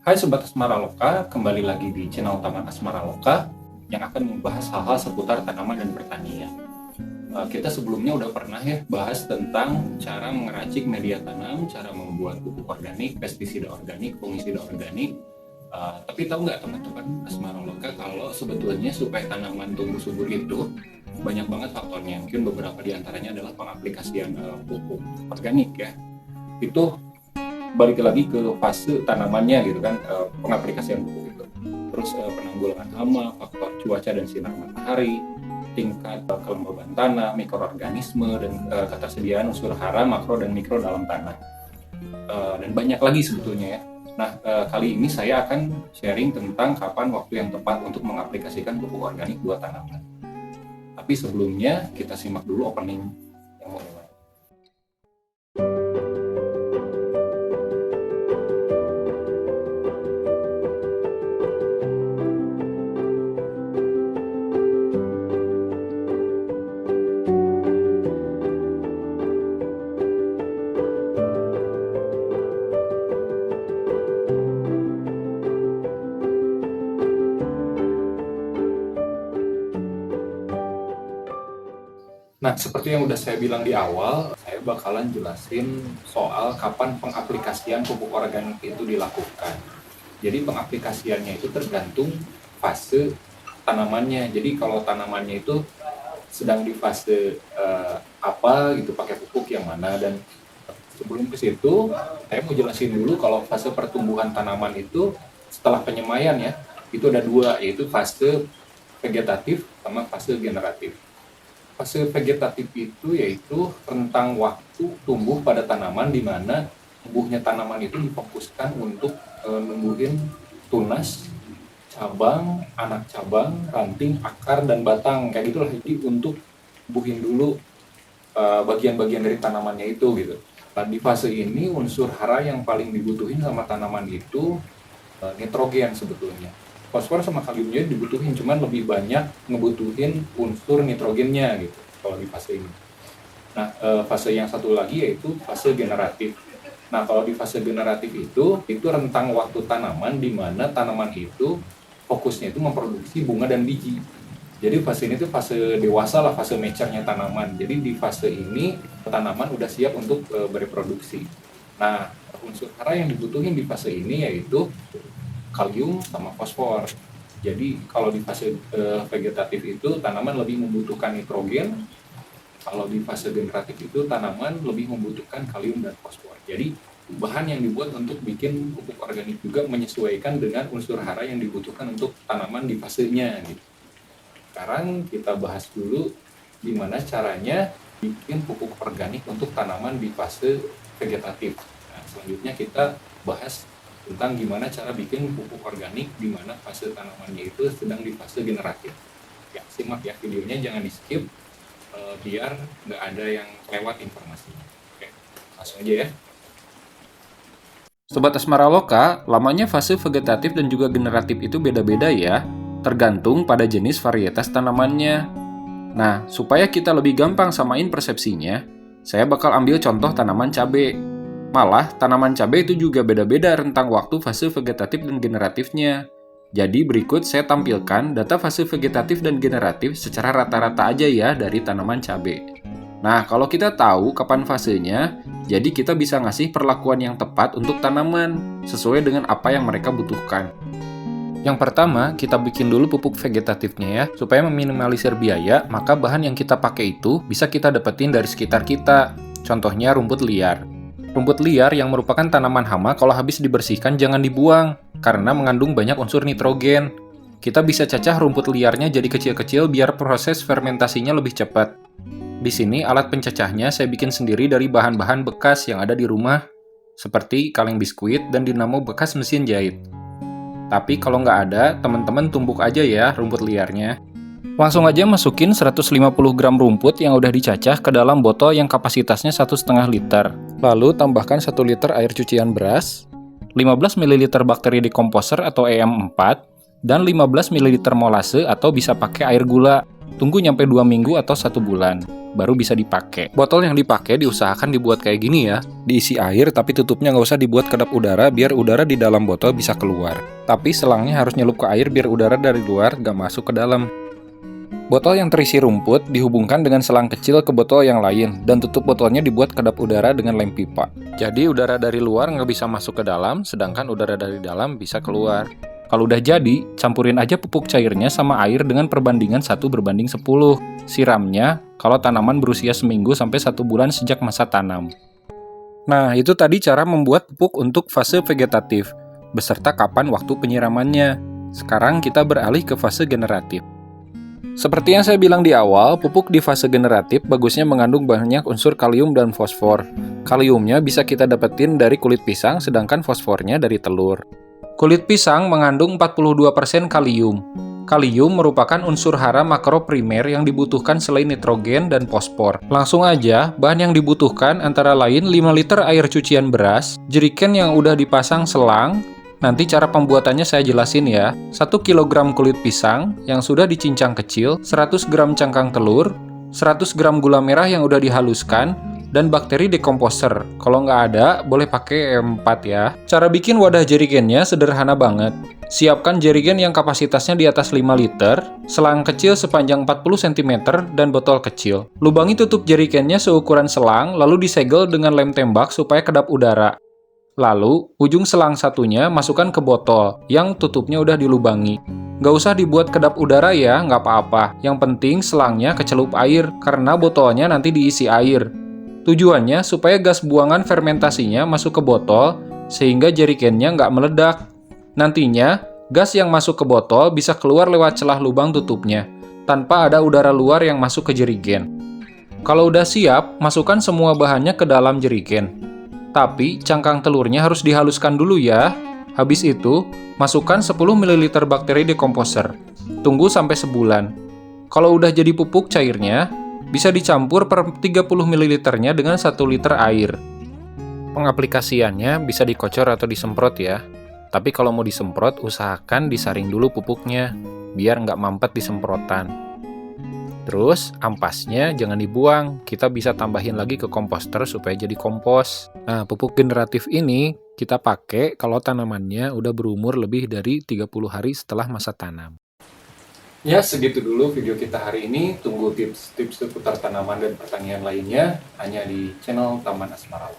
Hai Sobat Asmara Loka, kembali lagi di channel Taman Asmara Loka yang akan membahas hal-hal seputar tanaman dan pertanian. Kita sebelumnya udah pernah ya bahas tentang cara mengeracik media tanam, cara membuat pupuk organik, pestisida organik, fungisida organik. Tapi tahu nggak teman-teman Asmara Loka kalau sebetulnya supaya tanaman tumbuh subur itu banyak banget faktornya. Mungkin beberapa diantaranya adalah pengaplikasian pupuk organik ya. Itu balik lagi ke fase tanamannya gitu kan, pengaplikasian pupuk itu. Terus penanggulangan hama, faktor cuaca dan sinar matahari, tingkat kelembaban tanah, mikroorganisme, dan ketersediaan unsur hara, makro dan mikro dalam tanah. Dan banyak lagi sebetulnya ya. Nah, kali ini saya akan sharing tentang kapan waktu yang tepat untuk mengaplikasikan pupuk organik buat tanaman. Tapi sebelumnya kita simak dulu opening yang mau mulai. Nah, seperti yang udah saya bilang di awal, saya bakalan jelasin soal kapan pengaplikasian pupuk organik itu dilakukan. Jadi pengaplikasiannya itu tergantung fase tanamannya. Jadi kalau tanamannya itu sedang di fase apa gitu, pakai pupuk yang mana. Dan sebelum ke situ, saya mau jelasin dulu kalau fase pertumbuhan tanaman itu setelah penyemaian ya, itu ada dua, yaitu fase vegetatif sama fase generatif. Fase vegetatif itu yaitu rentang waktu tumbuh pada tanaman di mana tumbuhnya tanaman itu difokuskan untuk numbuhin tunas, cabang, anak cabang, ranting, akar, dan batang. Kayak gitulah, jadi untuk tumbuhin dulu bagian-bagian dari tanamannya itu gitu. Nah, di fase ini unsur hara yang paling dibutuhin sama tanaman itu nitrogen sebetulnya. Fosfor sama kaliumnya dibutuhin, cuman lebih banyak ngebutuhin unsur nitrogennya gitu kalau di fase ini. Nah, fase yang satu lagi yaitu fase generatif. Nah, kalau di fase generatif itu rentang waktu tanaman di mana tanaman itu fokusnya itu memproduksi bunga dan biji. Jadi fase ini tuh fase dewasa lah, fase mature-nya tanaman. Jadi di fase ini tanaman udah siap untuk bereproduksi. Nah, unsur hara yang dibutuhin di fase ini yaitu kalium sama fosfor. Jadi kalau di fase vegetatif itu tanaman lebih membutuhkan nitrogen, kalau di fase generatif itu tanaman lebih membutuhkan kalium dan fosfor. Jadi bahan yang dibuat untuk bikin pupuk organik juga menyesuaikan dengan unsur hara yang dibutuhkan untuk tanaman di fasenya gitu. Sekarang kita bahas dulu gimana caranya bikin pupuk organik untuk tanaman di fase vegetatif. Nah, selanjutnya kita bahas tentang gimana cara bikin pupuk organik di mana fase tanamannya itu sedang di fase generatif. Ya, simak ya videonya, jangan di skip biar nggak ada yang lewat informasinya. Oke, langsung aja ya. Sobat Asmara Loka, lamanya fase vegetatif dan juga generatif itu beda-beda ya, tergantung pada jenis varietas tanamannya. Nah, supaya kita lebih gampang samain persepsinya, saya bakal ambil contoh tanaman cabai. Malah, tanaman cabai itu juga beda-beda rentang waktu fase vegetatif dan generatifnya. Jadi berikut saya tampilkan data fase vegetatif dan generatif secara rata-rata aja ya dari tanaman cabai. Nah, kalau kita tahu kapan fasenya, jadi kita bisa ngasih perlakuan yang tepat untuk tanaman, sesuai dengan apa yang mereka butuhkan. Yang pertama, kita bikin dulu pupuk vegetatifnya ya, supaya meminimalisir biaya, maka bahan yang kita pakai itu bisa kita dapetin dari sekitar kita. Contohnya rumput liar. Rumput liar yang merupakan tanaman hama kalau habis dibersihkan jangan dibuang, karena mengandung banyak unsur nitrogen. Kita bisa cacah rumput liarnya jadi kecil-kecil biar proses fermentasinya lebih cepat. Di sini alat pencacahnya saya bikin sendiri dari bahan-bahan bekas yang ada di rumah, seperti kaleng biskuit dan dinamo bekas mesin jahit. Tapi kalau nggak ada, teman-teman tumbuk aja ya rumput liarnya. Langsung aja masukin 150 gram rumput yang udah dicacah ke dalam botol yang kapasitasnya 1,5 liter. Lalu tambahkan 1 liter air cucian beras, 15 ml bakteri decomposer atau EM4, dan 15 ml molase atau bisa pakai air gula. Tunggu nyampe 2 minggu atau 1 bulan, baru bisa dipakai. Botol yang dipakai diusahakan dibuat kayak gini ya. Diisi air, tapi tutupnya nggak usah dibuat kedap udara, biar udara di dalam botol bisa keluar. Tapi selangnya harus nyelup ke air biar udara dari luar nggak masuk ke dalam. Botol yang terisi rumput dihubungkan dengan selang kecil ke botol yang lain, dan tutup botolnya dibuat kedap udara dengan lem pipa. Jadi udara dari luar nggak bisa masuk ke dalam, sedangkan udara dari dalam bisa keluar. Kalau udah jadi, campurin aja pupuk cairnya sama air dengan perbandingan 1:10. Siramnya kalau tanaman berusia seminggu sampai 1 bulan sejak masa tanam. Nah, itu tadi cara membuat pupuk untuk fase vegetatif, beserta kapan waktu penyiramannya. Sekarang kita beralih ke fase generatif. Seperti yang saya bilang di awal, pupuk di fase generatif bagusnya mengandung banyak unsur kalium dan fosfor. Kaliumnya bisa kita dapetin dari kulit pisang, sedangkan fosfornya dari telur. Kulit pisang mengandung 42% kalium. Kalium merupakan unsur hara makroprimer yang dibutuhkan selain nitrogen dan fosfor. Langsung aja, bahan yang dibutuhkan antara lain 5 liter air cucian beras, jerigen yang udah dipasang selang. Nanti cara pembuatannya saya jelasin ya. 1 kg kulit pisang yang sudah dicincang kecil, 100 gram cangkang telur, 100 gram gula merah yang udah dihaluskan, dan bakteri dekomposer. Kalau nggak ada, boleh pakai E4 ya. Cara bikin wadah jerigennya sederhana banget. Siapkan jerigen yang kapasitasnya di atas 5 liter, selang kecil sepanjang 40 cm, dan botol kecil. Lubangi tutup jerigennya seukuran selang, lalu disegel dengan lem tembak supaya kedap udara. Lalu, ujung selang satunya masukkan ke botol, yang tutupnya udah dilubangi. Nggak usah dibuat kedap udara ya, nggak apa-apa. Yang penting selangnya kecelup air, karena botolnya nanti diisi air. Tujuannya supaya gas buangan fermentasinya masuk ke botol, sehingga jerigennya nggak meledak. Nantinya, gas yang masuk ke botol bisa keluar lewat celah lubang tutupnya, tanpa ada udara luar yang masuk ke jerigen. Kalau udah siap, masukkan semua bahannya ke dalam jerigen. Tapi, cangkang telurnya harus dihaluskan dulu ya. Habis itu, masukkan 10 ml bakteri dekomposer. Tunggu sampai sebulan. Kalau udah jadi pupuk cairnya, bisa dicampur per 30 ml-nya dengan 1 liter air. Pengaplikasiannya bisa dikocor atau disemprot ya. Tapi kalau mau disemprot, usahakan disaring dulu pupuknya, biar nggak mampet di semprotan. Terus, ampasnya jangan dibuang, kita bisa tambahin lagi ke komposter supaya jadi kompos. Nah, pupuk generatif ini kita pakai kalau tanamannya udah berumur lebih dari 30 hari setelah masa tanam. Ya, segitu dulu video kita hari ini. Tunggu tips-tips seputar tanaman dan pertanian lainnya hanya di channel Taman Asmara.